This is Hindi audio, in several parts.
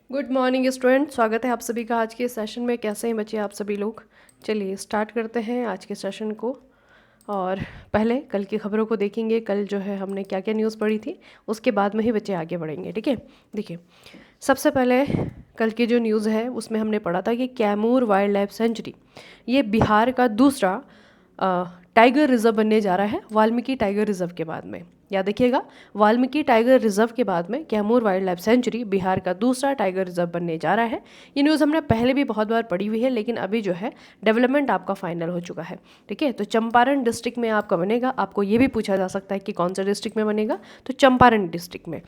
गुड मॉर्निंग स्टूडेंट, स्वागत है आप सभी का आज के सेशन में। कैसे हैं बच्चे आप सभी लोग? चलिए स्टार्ट करते हैं आज के सेशन को। और पहले कल की खबरों को देखेंगे। कल जो है हमने क्या क्या न्यूज़ पढ़ी थी, उसके बाद में ही बच्चे आगे बढ़ेंगे। ठीक है, देखिए सबसे पहले कल की जो न्यूज़ है उसमें हमने पढ़ा था कि कैमूर वाइल्ड लाइफ सेंचुरी ये बिहार का दूसरा टाइगर रिजर्व बनने जा रहा है वाल्मीकि टाइगर रिजर्व के बाद में। याद रखिएगा, वाल्मीकि टाइगर रिजर्व के बाद में Kaimur wild life sanctuary Bihar का दूसरा टाइगर रिजर्व बनने जा रहा है। ये न्यूज़ हमने पहले भी बहुत बार पढ़ी हुई है, लेकिन अभी जो है डेवलपमेंट आपका फाइनल हो चुका है। ठीक है, तो चंपारण डिस्ट्रिक्ट में आपका बनेगा। आपको ये भी पूछा जा सकता है कि कौन सा डिस्ट्रिक्ट में बनेगा, तो चंपारण डिस्ट्रिक्ट में।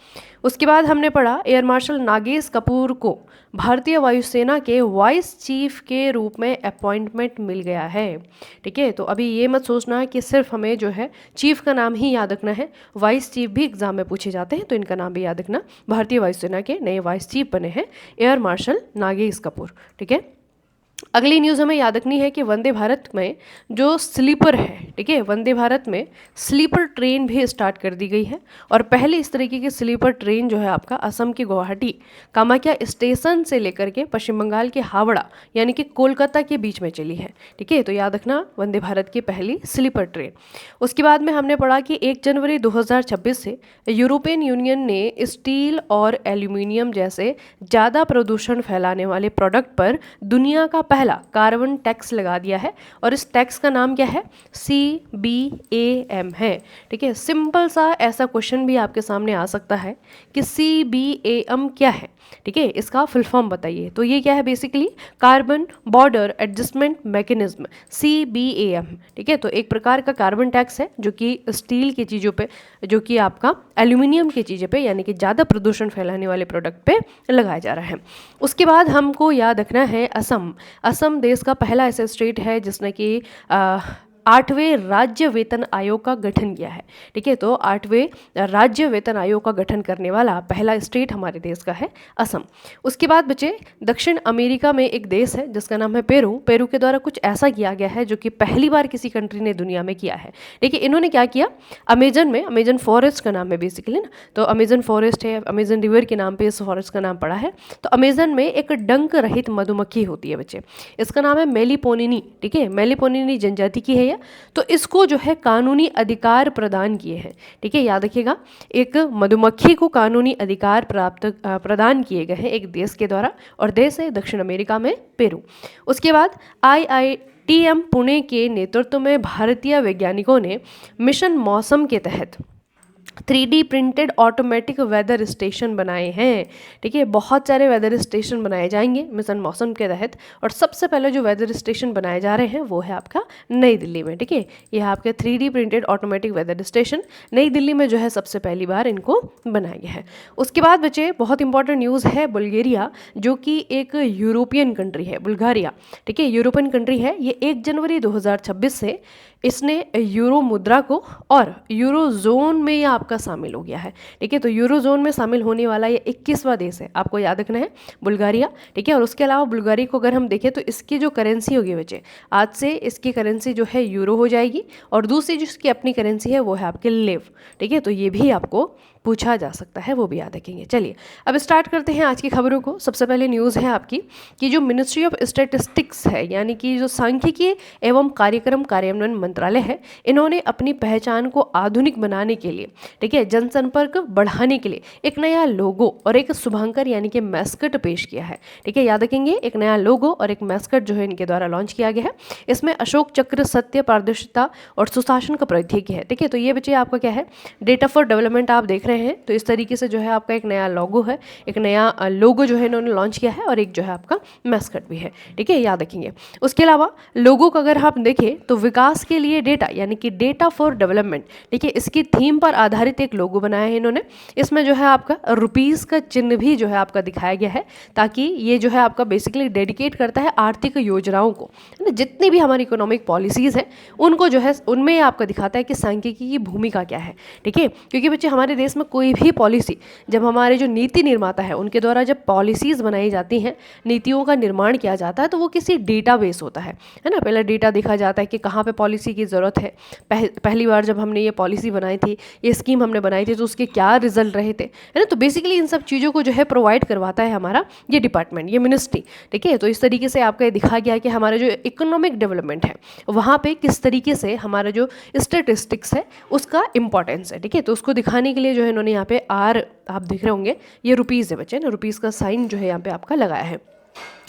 उसके बाद हमने पढ़ा एयर मार्शल नागेश कपूर को भारतीय वायुसेना के वाइस चीफ के रूप में अपॉइंटमेंट मिल गया है। ठीक है, तो अभी ये मत सोचना कि सिर्फ हमें जो है चीफ का नाम ही याद रखना है, वाइस चीफ भी एग्जाम में पूछे जाते हैं, तो इनका नाम भी याद रखना। भारतीय वायुसेना के नए वाइस चीफ बने हैं एयर मार्शल नागेश कपूर। ठीक है, अगली न्यूज़ हमें याद रखनी है कि वंदे भारत में जो स्लीपर है, ठीक है, वंदे भारत में स्लीपर ट्रेन भी स्टार्ट कर दी गई है। और पहले इस तरीके की स्लीपर ट्रेन जो है आपका असम के गुवाहाटी कामाख्या स्टेशन से लेकर के पश्चिम बंगाल के हावड़ा यानी कि कोलकाता के बीच में चली है। ठीक है, तो याद रखना वंदे भारत की पहली स्लीपर ट्रेन। उसके बाद में हमने पढ़ा कि 1 जनवरी 2026 से यूरोपियन यूनियन ने स्टील और एल्यूमिनियम जैसे ज़्यादा प्रदूषण फैलाने वाले प्रोडक्ट पर दुनिया का पहला कार्बन टैक्स लगा दिया है। और इस टैक्स का नाम क्या है? CBAM है। ठीक है, सिंपल सा ऐसा क्वेश्चन भी आपके सामने आ सकता है कि CBAM क्या है। ठीक है, इसका फुल फॉर्म बताइए। तो ये क्या है? Basically carbon border adjustment mechanism, CBAM। ठीक है, तो एक प्रकार का कार्बन टैक्स है जो कि स्टील की चीज़ों पे, जो कि आपका एल्यूमिनियम की चीज़ों पे यानी कि ज़्यादा प्रदूषण फैलाने वाले प्रोडक्ट पे लगाया जा रहा है। उसके बाद हमको याद रखना है असम। असम देश का पहला ऐसा स्टेट है जिसने कि 8वें राज्य वेतन आयोग का गठन किया है। ठीक है, तो 8वें राज्य वेतन आयोग का गठन करने वाला पहला स्टेट हमारे देश का है असम। उसके बाद बचे दक्षिण अमेरिका में एक देश है जिसका नाम है पेरू। पेरू के द्वारा कुछ ऐसा किया गया है जो कि पहली बार किसी कंट्री ने दुनिया में किया है। देखिए इन्होंने क्या किया, अमेजन में, अमेजन फॉरेस्ट का नाम है बेसिकली ना, तो अमेजन फॉरेस्ट है, अमेजन रिवर के नाम पे इस फॉरेस्ट का नाम पड़ा है। तो अमेजन में एक डंक रहित मधुमक्खी होती है बच्चे, इसका नाम है मेलिपोनिनी। ठीक है, मेलिपोनिनी जनजाति की है। तो इसको जो है कानूनी अधिकार प्रदान किए हैं। ठीक है, याद रखिएगा, एक मधुमक्खी को कानूनी अधिकार प्रदान किए गए हैं एक देश के द्वारा, और देश है दक्षिण अमेरिका में पेरू। उसके बाद IITM पुणे के नेतृत्व में भारतीय वैज्ञानिकों ने मिशन मौसम के तहत 3D printed automatic weather station बनाए हैं। ठीक है, बहुत सारे वेदर स्टेशन बनाए जाएंगे मिशन मौसम के तहत, और सबसे पहले जो वेदर स्टेशन बनाए जा रहे हैं वो है आपका नई दिल्ली में। ठीक है, यह आपके 3D printed automatic weather station नई दिल्ली में जो है सबसे पहली बार इनको बनाया गया है। उसके बाद बचे बहुत इंपॉर्टेंट न्यूज़ है बुल्गारिया, जो कि एक यूरोपियन कंट्री है। बुल्गारिया, ठीक है, यूरोपियन कंट्री है। ये 1 जनवरी 2026 से इसने यूरो मुद्रा को और यूरो जोन में ये आपका शामिल हो गया है। ठीक है, तो यूरो जोन में शामिल होने वाला ये 21वां देश है, आपको याद रखना है, बुल्गारिया। ठीक है, और उसके अलावा बुल्गारिया को अगर हम देखें तो इसकी जो करेंसी होगी बच्चे, आज से इसकी करेंसी जो है यूरो हो जाएगी, और दूसरी जो इसकी अपनी करेंसी है वो है आपके लेव। ठीक है, तो ये भी आपको पूछा जा सकता है, वो भी याद रखेंगे। चलिए अब स्टार्ट करते हैं आज की खबरों को। सबसे पहले न्यूज़ है आपकी कि जो मिनिस्ट्री ऑफ स्टैटिस्टिक्स है, यानी कि जो सांख्यिकी एवं कार्यक्रम कार्यान्वयन मंत्रालय है, इन्होंने अपनी पहचान को आधुनिक बनाने के लिए, ठीक है, जनसंपर्क बढ़ाने के लिए एक नया लोगो और एक शुभांकर यानी कि मैस्कट पेश किया है। ठीक है, याद रखेंगे, एक नया लोगो और एक मैस्कट जो है इनके द्वारा लॉन्च किया गया है। इसमें अशोक चक्र, सत्य, पारदर्शिता और सुशासन का प्रतीक है। ठीक है, तो ये बच्चे आपका क्या है, डेटा फॉर डेवलपमेंट आप देख रहे हैं। तो इस तरीके से जो है आपका एक नया लोगो है, एक नया लोगो जो है इन्होंने लॉन्च किया है, और एक जो है आपका मैस्कट भी है। ठीक है, याद रखेंगे। उसके अलावा लोगो का अगर आप देखें तो विकास के लिए डेटा यानी कि डेटा फॉर डेवलपमेंट, ठीक है, इसकी थीम पर आधारित एक लोगो बनाया है इन्होंने। इसमें जो है आपका रुपीज़ का चिन्ह भी जो है आपका दिखाया गया है, ताकि ये जो है आपका बेसिकली डेडिकेट करता है आर्थिक योजनाओं को, है ना, जितनी भी हमारी इकोनॉमिक पॉलिसीज़ हैं उनको जो है उनमें आपका दिखाता है कि सांख्यिकी की भूमिका क्या है। ठीक है, क्योंकि बच्चे हमारे देश में में कोई भी पॉलिसी, जब हमारे जो नीति निर्माता है उनके द्वारा जब पॉलिसीज़ बनाई जाती हैं, नीतियों का निर्माण किया जाता है, तो वो किसी डेटाबेस होता है ना। पहले डेटा देखा जाता है कि कहाँ पे पॉलिसी की ज़रूरत है, पहली बार जब हमने ये पॉलिसी बनाई थी, ये स्कीम हमने बनाई थी, तो उसके क्या रिजल्ट रहे थे, है ना। तो बेसिकली इन सब चीज़ों को जो है प्रोवाइड करवाता है हमारा ये डिपार्टमेंट, ये मिनिस्ट्री, ठीक है। तो इस तरीके से आपका ये दिखा गया कि हमारा जो इकोनॉमिक डेवलपमेंट है वहाँ पे किस तरीके से हमारा जो स्टेटिस्टिक्स है उसका इंपॉर्टेंस है, ठीक है। तो उसको दिखाने के लिए जो है इन्होंने यहाँ पे आर, आप देख रहे होंगे ये रुपीज़ है बच्चे ना, रुपीज़ का साइन जो है यहाँ पे आपका लगाया है।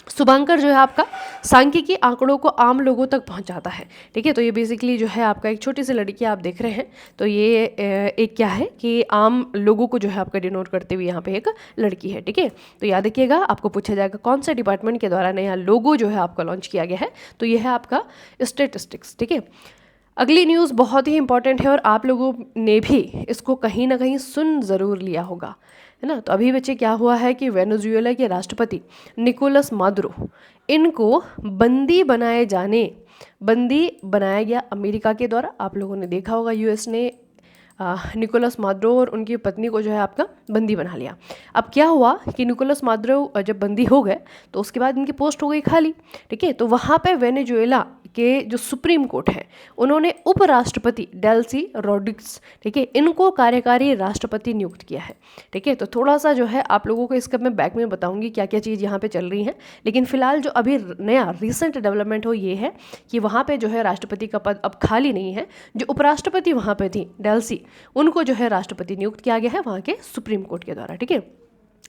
शुभांकर जो है आपका सांख्यिकी आंकड़ों को आम लोगों तक पहुंचाता है, ठीक है। तो ये बेसिकली जो है आपका एक छोटी सी लड़की आप देख रहे हैं, तो ये एक क्या है कि आम लोगों को जो है आपका डिनोट करते हुए यहाँ पे एक लड़की है, ठीक है। तो याद रखिएगा, आपको पूछा जाएगा कौन से डिपार्टमेंट के द्वारा नया लोगो जो है आपका लॉन्च किया गया है, तो ये है आपका स्टेटिस्टिक्स, ठीक है। अगली न्यूज़ बहुत ही इंपॉर्टेंट है और आप लोगों ने भी इसको कहीं ना कहीं सुन ज़रूर लिया होगा, है ना। तो अभी बच्चे क्या हुआ है कि वेनेजुएला के राष्ट्रपति निकोलस मादुरो, इनको बंदी बनाया गया अमेरिका के द्वारा। आप लोगों ने देखा होगा यूएस ने निकोलस मादुरो और उनकी पत्नी को जो है आपका बंदी बना लिया। अब क्या हुआ कि निकोलस मादुरो जब बंदी हो गए तो उसके बाद इनकी पोस्ट हो गई खाली, ठीक है। तो वहाँ पे वेनेजुएला के जो सुप्रीम कोर्ट है उन्होंने उपराष्ट्रपति डेल्सी रोड्रिग्स, ठीक है, इनको कार्यकारी राष्ट्रपति नियुक्त किया है, ठीक है। तो थोड़ा सा जो है आप लोगों को इसका मैं बैक में बताऊंगी क्या क्या चीज़ यहाँ पे चल रही है, लेकिन फिलहाल जो अभी नया रिसेंट डेवलपमेंट हो ये है कि वहाँ पे जो है राष्ट्रपति का पद अब खाली नहीं है। जो उपराष्ट्रपति वहाँ पे थी डेल्सी, उनको जो है राष्ट्रपति नियुक्त किया गया है वहाँ के सुप्रीम कोर्ट के द्वारा, ठीक है।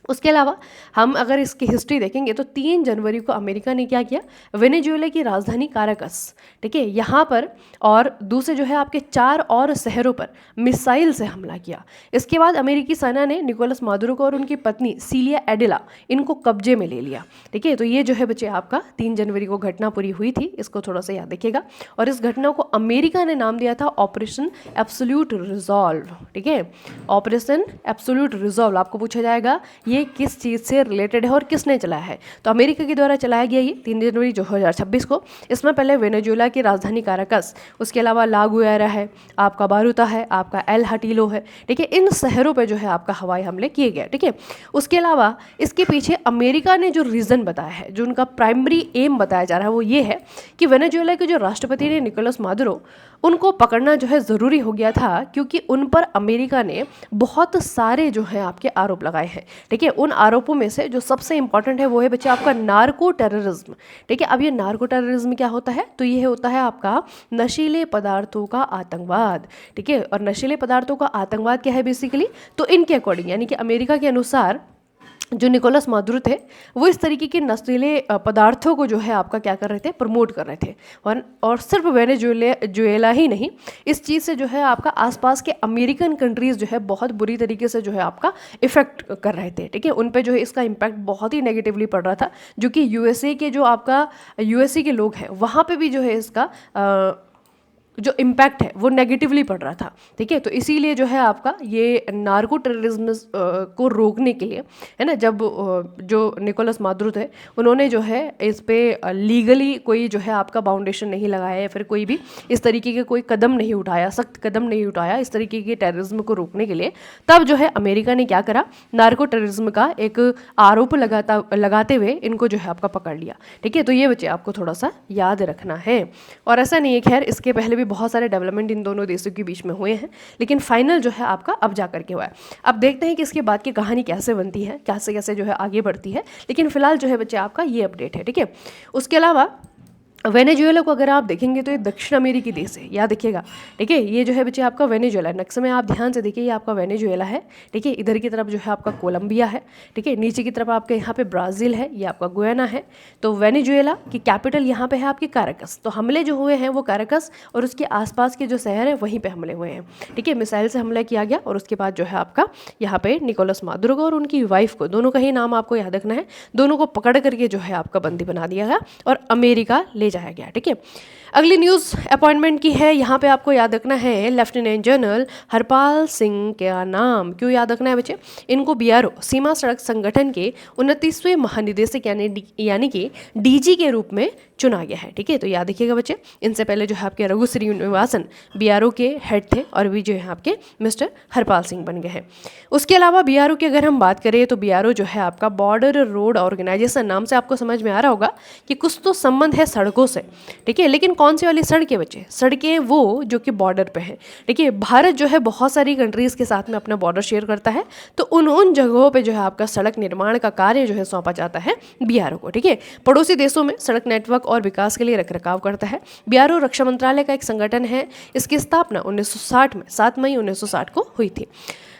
उसके अलावा हम अगर इसकी हिस्ट्री देखेंगे तो 3 जनवरी को अमेरिका ने क्या किया, वेनेजुएला की राजधानी काराकस, ठीक है, यहाँ पर और दूसरे जो है आपके 4 और शहरों पर मिसाइल से हमला किया। इसके बाद अमेरिकी सेना ने निकोलस मादुरो को और उनकी पत्नी सीलिया एडेला इनको कब्जे में ले लिया, ठीक है। तो ये जो है बच्चे आपका 3 जनवरी को घटना पूरी हुई थी, इसको थोड़ा सा याद रखिएगा। और इस घटना को अमेरिका ने नाम दिया था ऑपरेशन एब्सोल्यूट रिजॉल्व, ठीक है। ऑपरेशन एब्सोल्यूट रिजॉल्व आपको पूछा जाएगा ये किस चीज़ से रिलेटेड है और किसने चलाया है, तो अमेरिका के द्वारा चलाया गया ये 3 जनवरी 2026 को। इसमें पहले वेनेजुएला की राजधानी काराकस, उसके अलावा ला गुएरा है, आपका बारूता है, आपका एल हटीलो है, ठीक है, इन शहरों पे जो है आपका हवाई हमले किए गए, ठीक है। उसके अलावा इसके पीछे अमेरिका ने जो रीज़न बताया है, जो उनका प्राइमरी एम बताया जा रहा है वो ये है कि वेनेजुएला के जो राष्ट्रपति ने निकोलस मादुरो, उनको पकड़ना जो है ज़रूरी हो गया था क्योंकि उन पर अमेरिका ने बहुत सारे जो है आपके आरोप लगाए हैं, ठीक है। उन आरोपों में से जो सबसे इंपॉर्टेंट है वो है बच्चे आपका नार्को टेररिज्म, ठीक है। अब ये नार्को टेररिज्म क्या होता है, तो ये होता है आपका नशीले पदार्थों का आतंकवाद, ठीक है। और नशीले पदार्थों का आतंकवाद क्या है बेसिकली, तो इनके अकॉर्डिंग यानी कि अमेरिका के अनुसार जो निकोलस मादुरो थे वो इस तरीके के नशीले पदार्थों को जो है आपका क्या कर रहे थे, प्रमोट कर रहे थे। और सिर्फ वेनेजुएला ही नहीं, इस चीज़ से जो है आपका आसपास के अमेरिकन कंट्रीज़ जो है बहुत बुरी तरीके से जो है आपका इफेक्ट कर रहे थे, ठीक है। उन पे जो है इसका इम्पैक्ट बहुत ही नेगेटिवली पड़ रहा था, जो कि यूएसए के जो आपका यूएसए के लोग हैं वहाँ पे भी जो है इसका जो इम्पैक्ट है वो नेगेटिवली पड़ रहा था, ठीक है। तो इसीलिए जो है आपका ये नार्को टेररिज्म को रोकने के लिए, है ना, जब जो निकोलस मादुरो थे उन्होंने जो है इस पे लीगली कोई जो है आपका बाउंडेशन नहीं लगाया या फिर कोई भी इस तरीके के कोई कदम नहीं उठाया, सख्त कदम नहीं उठाया इस तरीके के टेररिज्म को रोकने के लिए, तब जो है अमेरिका ने क्या करा, नार्को टेररिज्म का एक आरोप लगाते हुए इनको जो है आपका पकड़ लिया, ठीक है। तो ये बच्चे आपको थोड़ा सा याद रखना है। और ऐसा नहीं है, खैर इसके पहले बहुत सारे डेवलपमेंट इन दोनों देशों के बीच में हुए हैं, लेकिन फाइनल जो है आपका अब जा करके हुआ है। अब देखते हैं कि इसके बाद की कहानी कैसे बनती है, कैसे कैसे जो है आगे बढ़ती है, लेकिन फिलहाल जो है बच्चे आपका ये अपडेट है, ठीक है। उसके अलावा वेनेजुएला को अगर आप देखेंगे तो ये दक्षिण अमेरिकी देश है, याद रखिएगा, ठीक है। ये जो है बच्चे आपका वेनेजुएला है, नक्शे में आप ध्यान से देखिए, ये आपका वेनेजुएला है, ठीक है। इधर की तरफ जो है आपका कोलंबिया है, ठीक है। नीचे की तरफ आपके यहाँ पे ब्राज़ील है, ये आपका गुयाना है। तो वेनेजुएला की कैपिटल यहाँ पे है आपकी काराकस। तो हमले जो हुए हैं वो काराकस और उसके आसपास के जो शहर है वहीं पर हमले हुए हैं, ठीक है। मिसाइल से हमला किया गया और उसके बाद जो है आपका यहाँ पे निकोलस मादुरो को और उनकी वाइफ को, दोनों का ही नाम आपको याद रखना है, दोनों को पकड़ करके जो है आपका बंदी बना दिया गया और अमेरिका ले जाया गया। ठीक है, अगली न्यूज़ अपॉइंटमेंट की है। यहाँ पे आपको याद रखना है लेफ्टिनेंट जनरल हरपाल सिंह का नाम। क्यों याद रखना है बच्चे? इनको बीआरओ सीमा सड़क संगठन के 29वें महानिदेशक यानी कि डीजी के रूप में चुना गया है। ठीक है, तो याद रखिएगा बच्चे, इनसे पहले जो है आपके रघु श्रीनिवासन बीआरओ के हेड थे और अभी जो है आपके मिस्टर हरपाल सिंह बन गए हैं। उसके अलावा बीआरओ की अगर हम बात करें तो बीआरओ जो है आपका बॉर्डर रोड ऑर्गेनाइजेशन, नाम से आपको समझ में आ रहा होगा कि कुछ तो संबंध है सड़कों से। ठीक है, लेकिन कौन सी वाली सड़कें बच्चे? सड़कें वो जो कि बॉर्डर पे हैं। देखिए, भारत जो है बहुत सारी कंट्रीज़ के साथ में अपना बॉर्डर शेयर करता है, तो उन जगहों पे जो है आपका सड़क निर्माण का कार्य जो है सौंपा जाता है बीआरओ को। ठीक है, पड़ोसी देशों में सड़क नेटवर्क और विकास के लिए रखरखाव करता है। बीआरओ रक्षा मंत्रालय का एक संगठन है। इसकी स्थापना 1960 में 7 मई 1960 को हुई थी।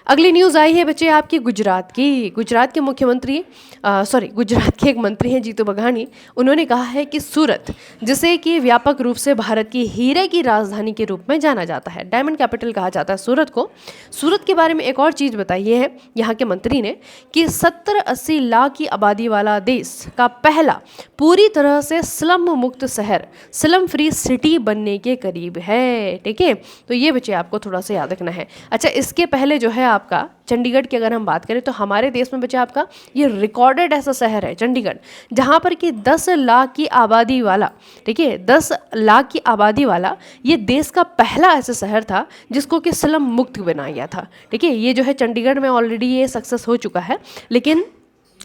अगली न्यूज़ आई है बच्चे आपकी गुजरात की। गुजरात के मुख्यमंत्री गुजरात के एक मंत्री हैं जीतू बघानी। उन्होंने कहा है कि सूरत, जिसे कि व्यापक रूप से भारत की हीरे की राजधानी के रूप में जाना जाता है, डायमंड कैपिटल कहा जाता है सूरत को। सूरत के बारे में एक और चीज़ बताई है यहाँ के मंत्री ने कि 70-80 लाख की आबादी वाला देश का पहला पूरी तरह से स्लम मुक्त शहर, स्लम फ्री सिटी बनने के करीब है। ठीक है, तो ये बच्चे आपको थोड़ा सा याद रखना है। अच्छा, इसके पहले जो है आपका चंडीगढ़ की अगर हम बात करें तो हमारे देश में बच्चे आपका ये रिकॉर्डेड ऐसा शहर है चंडीगढ़, जहाँ पर कि 10 लाख की आबादी वाला, ठीक है, 10 लाख की आबादी वाला ये देश का पहला ऐसा शहर था जिसको कि स्लम मुक्त बनाया गया था। ठीक है, ये जो है चंडीगढ़ में ऑलरेडी ये सक्सेस हो चुका है, लेकिन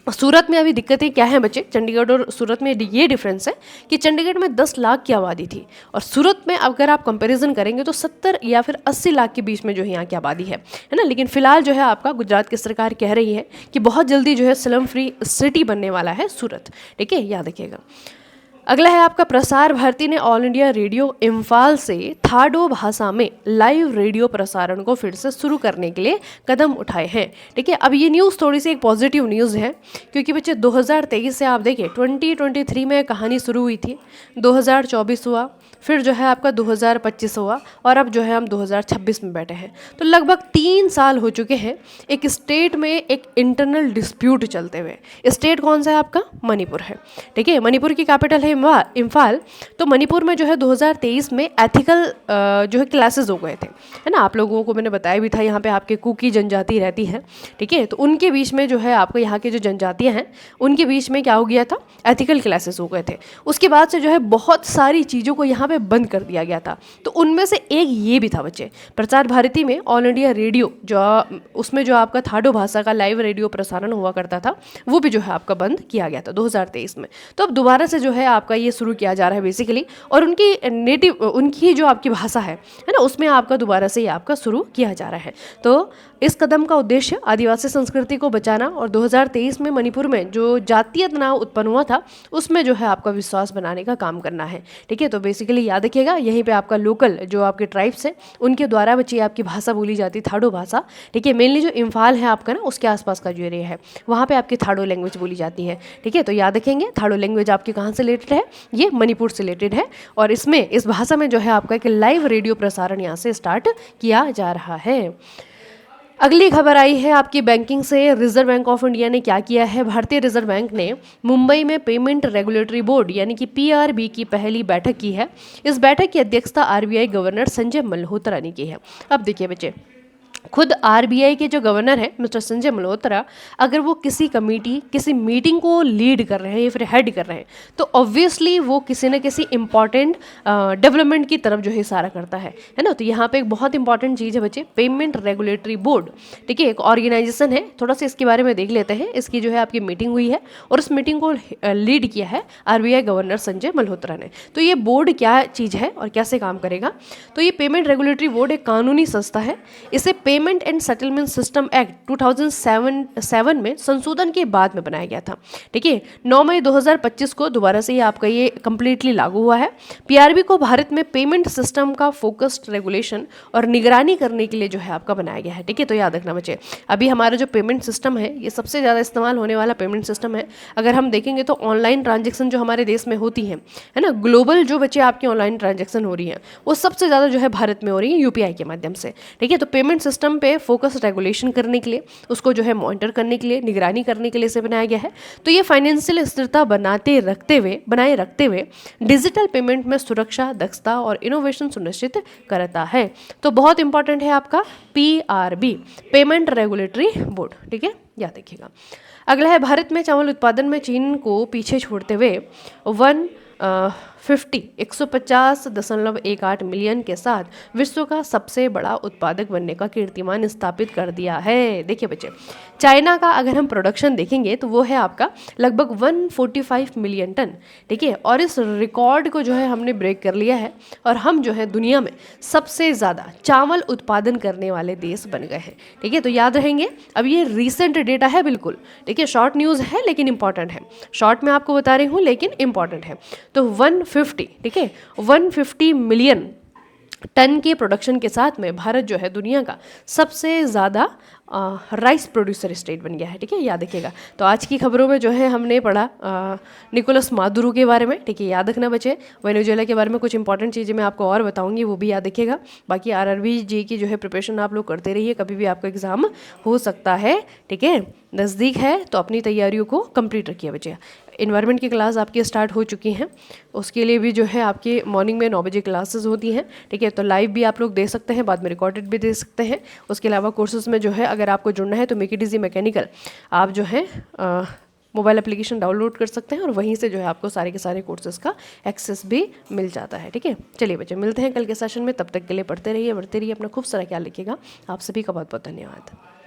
सूरत में अभी दिक्कतें क्या हैं बच्चे? चंडीगढ़ और सूरत में ये डिफरेंस है कि चंडीगढ़ में 10 लाख की आबादी थी और सूरत में अगर आप कंपैरिजन करेंगे तो 70 या फिर 80 लाख के बीच में जो है यहाँ की आबादी है ना। लेकिन फिलहाल जो है आपका गुजरात की सरकार कह रही है कि बहुत जल्दी जो है स्लम फ्री सिटी बनने वाला है सूरत। ठीक है, याद रखिएगा। अगला है आपका प्रसार भारती ने ऑल इंडिया रेडियो इम्फाल से थाडो भाषा में लाइव रेडियो प्रसारण को फिर से शुरू करने के लिए कदम उठाए हैं। ठीक है, अब ये न्यूज़ थोड़ी सी एक पॉजिटिव न्यूज़ है, क्योंकि बच्चे 2023 से आप देखिए 2023 में कहानी शुरू हुई थी, 2024 हुआ, फिर जो है आपका 2025 हुआ और अब जो है हम 2026 में बैठे हैं। तो लगभग 3 साल हो चुके हैं एक स्टेट में एक इंटरनल डिस्प्यूट चलते हुए। स्टेट कौन सा है आपका? मणिपुर है। ठीक है, मणिपुर की कैपिटल है इम्फाल। तो मणिपुर में जो है 2023 में एथिकल जो है क्लासेस हो गए थे, है ना। आप लोगों को मैंने बताया भी था, यहाँ पे आपके कुकी जनजाति रहती है। ठीक है, तो उनके बीच में जो है आपको यहाँ के जो जनजातियाँ हैं उनके बीच में क्या हो गया था? एथिकल क्लासेस हो गए थे। उसके बाद से जो है बहुत सारी चीज़ों को यहाँ पे बंद कर दिया गया था। तो उनमें से एक ये भी था बच्चे, प्रसार भारती में ऑल इंडिया रेडियो जो उसमें जो आपका थाडो भाषा का लाइव रेडियो प्रसारण हुआ करता था वो भी जो है आपका बंद किया गया था 2023 में। तो अब दोबारा से जो है आपका ये शुरू किया जा रहा है बेसिकली, और उनकी नेटिव उनकी जो आपकी भाषा है ना, उसमें आपका दोबारा से ये आपका शुरू किया जा रहा है। तो इस कदम का उद्देश्य आदिवासी संस्कृति को बचाना और 2023 में मणिपुर में जो जातीय तनाव उत्पन्न हुआ था उसमें जो है आपका विश्वास बनाने का काम करना है। ठीक है, तो बेसिकली याद रखिएगा, यहीं पे आपका लोकल जो आपके ट्राइब्स हैं उनके द्वारा बच्ची आपकी भाषा बोली जाती है, थाडो भाषा। ठीक है, मेनली जो इम्फाल है आपका ना, उसके आसपास का जो एरिया है वहाँ पे आपकी थाडो लैंग्वेज बोली जाती है। ठीक है, तो याद रखेंगे थाडो लैंग्वेज आपकी कहाँ से रिलेटेड है? ये मणिपुर से रिलेटेड है, और इसमें इस भाषा में जो है आपका एक लाइव रेडियो प्रसारण यहाँ से स्टार्ट किया जा रहा है। अगली खबर आई है आपकी बैंकिंग से। रिजर्व बैंक ऑफ इंडिया ने क्या किया है? भारतीय रिजर्व बैंक ने मुंबई में पेमेंट रेगुलेटरी बोर्ड यानी कि पीआरबी की पहली बैठक की है। इस बैठक की अध्यक्षता आरबीआई गवर्नर संजय मल्होत्रा ने की है। अब देखिए बच्चे, खुद आरबीआई के जो गवर्नर हैं मिस्टर संजय मल्होत्रा, अगर वो किसी कमेटी किसी मीटिंग को लीड कर रहे हैं या फिर हेड कर रहे हैं तो ऑब्वियसली वो किसी न किसी इंपॉर्टेंट डेवलपमेंट की तरफ जो है इशारा करता है ना। तो यहाँ पे एक बहुत इंपॉर्टेंट चीज़ है बच्चे, पेमेंट रेगुलेटरी बोर्ड। ठीक है, एक ऑर्गेनाइजेशन है, थोड़ा सा इसके बारे में देख लेते हैं। इसकी जो है आपकी मीटिंग हुई है और उस मीटिंग को लीड किया है आरबीआई गवर्नर संजय मल्होत्रा ने। तो ये बोर्ड क्या चीज़ है और कैसे काम करेगा? तो ये पेमेंट रेगुलेटरी बोर्ड एक कानूनी संस्था है। इसे payment and settlement system act 2007 में संशोधन के बाद में बनाया गया था। ठीक है, 9 मई 2025 को दोबारा से ये आपका ये कंप्लीटली लागू हुआ है। पीआरबी को भारत में पेमेंट सिस्टम का फोकस्ड रेगुलेशन और निगरानी करने के लिए जो है आपका बनाया गया है। ठीक है, तो याद रखना बच्चे, अभी हमारा जो पेमेंट सिस्टम है ये सबसे ज़्यादा इस्तेमाल होने वाला पेमेंट सिस्टम है। अगर हम देखेंगे तो ऑनलाइन ट्रांजेक्शन जो हमारे देश में होती है ना, ग्लोबल जो बच्चे आपकी ऑनलाइन ट्रांजेक्शन हो रही है वो सबसे ज़्यादा जो है भारत में हो रही है यूपीआई के माध्यम से। ठीक है, तो पेमेंट सिस्टम सिस्टम पे फोकस रेगुलेशन करने के लिए, उसको जो है मॉनिटर करने के लिए, निगरानी करने के लिए इसे बनाया गया है। तो ये फाइनेंशियल स्थिरता बनाए रखते हुए डिजिटल पेमेंट में सुरक्षा, दक्षता और इनोवेशन सुनिश्चित करता है। तो बहुत इंपॉर्टेंट है आपका PRB, पेमेंट रेगुलेटरी बोर्ड, ठीक है, याद रखिएगा। अगला है, भारत में चावल उत्पादन में चीन को पीछे छोड़ते हुए 150.18 मिलियन के साथ विश्व का सबसे बड़ा उत्पादक बनने का कीर्तिमान स्थापित कर दिया है। देखिए बच्चे, चाइना का अगर हम प्रोडक्शन देखेंगे तो वो है आपका लगभग 145 मिलियन टन, ठीक है, और इस रिकॉर्ड को जो है हमने ब्रेक कर लिया है और हम जो है दुनिया में सबसे ज़्यादा चावल उत्पादन करने वाले देश बन गए हैं, ठीक है। तो याद रहेंगे, अब ये रिसेंट डेटा है बिल्कुल, ठीक है, शॉर्ट न्यूज़ है लेकिन इंपॉर्टेंट है, शॉर्ट में आपको बता रही हूँ लेकिन इंपॉर्टेंट है। तो 150, ठीक है, 150 मिलियन टन के प्रोडक्शन के साथ में भारत जो है दुनिया का सबसे ज़्यादा राइस प्रोड्यूसर स्टेट बन गया है, ठीक है, याद रखिएगा। तो आज की खबरों में जो है हमने पढ़ा निकोलस मादुरो के बारे में, ठीक है, याद रखना बच्चे। वेनेजुएला के बारे में कुछ इंपॉर्टेंट चीज़ें मैं आपको और बताऊंगी, वो भी याद रखिएगा। बाकी RRB जी की जो है प्रिपरेशन आप लोग करते रहिए, कभी भी आपका एग्ज़ाम हो सकता है, ठीक है, नज़दीक है, तो अपनी तैयारियों को कंप्लीट रखिए बच्चे। इन्वायरमेंट की क्लास आपकी स्टार्ट हो चुकी हैं, उसके लिए भी जो है आपकी मॉर्निंग में 9 बजे क्लासेस होती हैं, ठीक है। तो लाइव भी आप लोग दे सकते हैं, बाद में रिकॉर्डेड भी दे सकते हैं। उसके अलावा कोर्सेज में जो है अगर आपको जुड़ना है तो मेक इट इजी मैकेनिकल आप जो है मोबाइल एप्लीकेशन डाउनलोड कर सकते हैं और वहीं से जो है आपको सारे के सारे कोर्सेज का एक्सेस भी मिल जाता है, ठीक है। चलिए बच्चे, मिलते हैं कल के सेशन में, तब तक के लिए पढ़ते रहिए, बढ़ते रहिए, अपना खूब सारा ख्याल रखिएगा। आप सभी का बहुत बहुत धन्यवाद।